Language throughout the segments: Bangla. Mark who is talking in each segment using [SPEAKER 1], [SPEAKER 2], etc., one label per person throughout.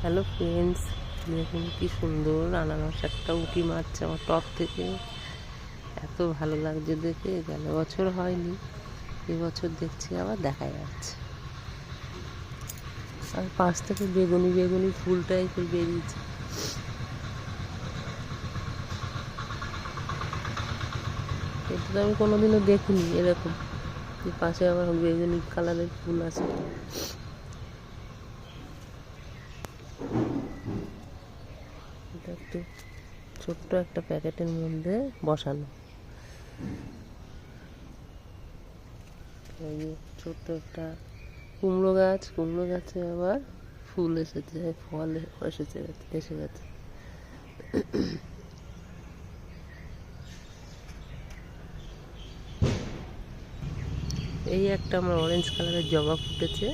[SPEAKER 1] হ্যালো ফ্রেন্ডস, দেখুন কি সুন্দর আনারস একটা উঁকি মারছে আমার টপ থেকে। এত ভালো লাগছে দেখে, গেল বছর হয়নি, এবছর দেখছি আবার দেখা যাচ্ছে। আর পাশ থেকে বেগুনি বেগুনি ফুল টাইপের বেরিয়েছে। এটা তো আমি কোনোদিনও দেখিনি এরকম, পাশে আবার বেগুনি কালারের ফুল আছে। এটা একটু ছোট্ট একটা প্যাকেটের মধ্যে বসানো। এই যে ছোট্ট একটা কুমড়ো গাছে আবার ফুল এসেছে, ফল এসে গেছে। এই একটা আমার অরেঞ্জ কালারের জবা ফুটেছে।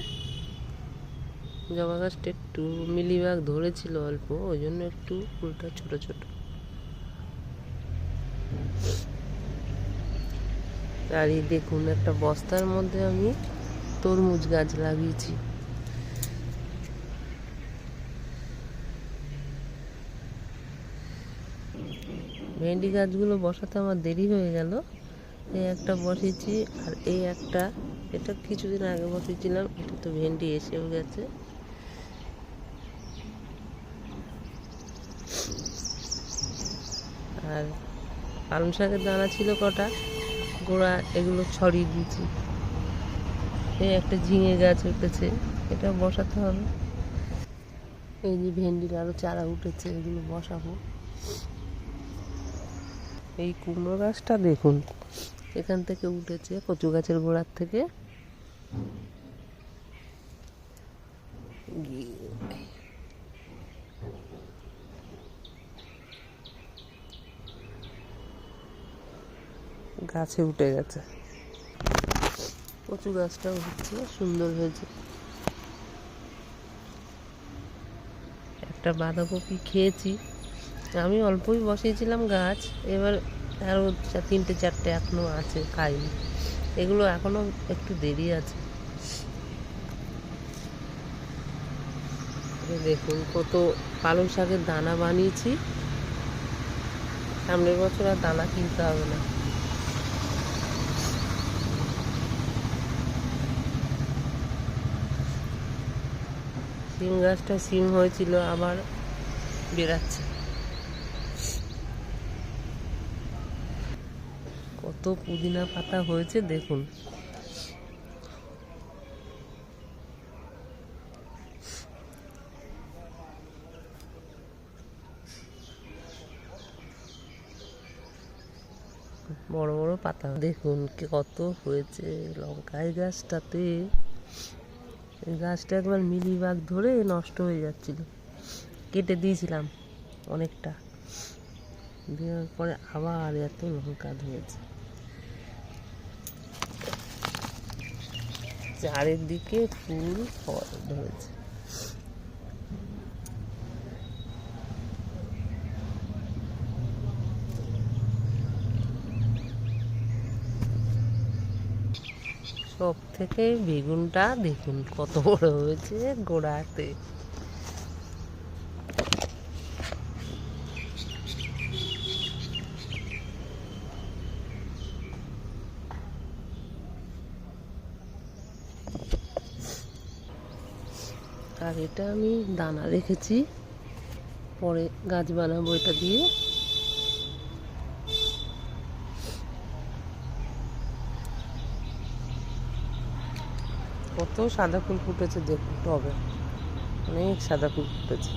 [SPEAKER 1] জবা গাছটা একটু মিলিবাগ ধরেছিল অল্প, ওই জন্য একটু ফুলটা ছোট ছোট। আর এই দেখুন, একটা বস্তার মধ্যে আমি তরমুজ গাছ লাগিয়েছি। ভেন্ডি গাছগুলো বসাতে আমার দেরি হয়ে গেল। এই একটা বসিয়েছি, আর এই একটা, এটা কিছুদিন আগে বসিয়েছিলাম। এটা তো ভেন্ডি এসেও গেছে। আর পালং শাকের দানা ছিল কটা, গোড়া এগুলো ছড়িয়ে দিয়েছি। এই একটা ঝিঙে গাছ উঠেছে, এটা বসাতে হবে। এই যে ভেন্ডির আরও চারা উঠেছে, এগুলো বসাবো। এই কুমড়ো গাছটা দেখুন, এখান থেকে উঠেছে কচু গাছের গোড়ার থেকে। গাছে উঠে গেছে। কচু গাছটাও হচ্ছে, সুন্দর হয়েছে। একটা বাঁধাকপি খেয়েছি, আমি অল্পই বসিয়েছিলাম গাছ, এবার আরও তিনটে চারটে এখনও আছে, খাইনি। এগুলো এখনও একটু দেরি আছে। দেখুন কত পালং শাকের দানা বানিয়েছি, সামনের বছর আর দানা কিনতে হবে না। সিম গাছটা সিম হয়েছিল, আবার বেরাচ্ছে। কত পুদিনা পাতা হয়েছে দেখুন। বড় বড় পাতা দেখুন কত হয়েছে লঙ্কায় গাছটাতে। এই গাছটা একবার মিলিবাগ ধরে নষ্ট হয়ে যাচ্ছিল, কেটে দিয়েছিলাম অনেকটা, দেওয়ার পরে আবার এত লঙ্কা ধরেছে। চারিদিকে ফুল ফল ধরেছে। সব থেকে বেগুনটা দেখুন কত বড় হয়েছে গোড়াতে। আর এটা আমি দানা রেখেছি, পরে গাছ বানাবো এটা দিয়ে। কত সাদা ফুল ফুটেছে দেখুন টবে, অনেক সাদা ফুল ফুটেছে।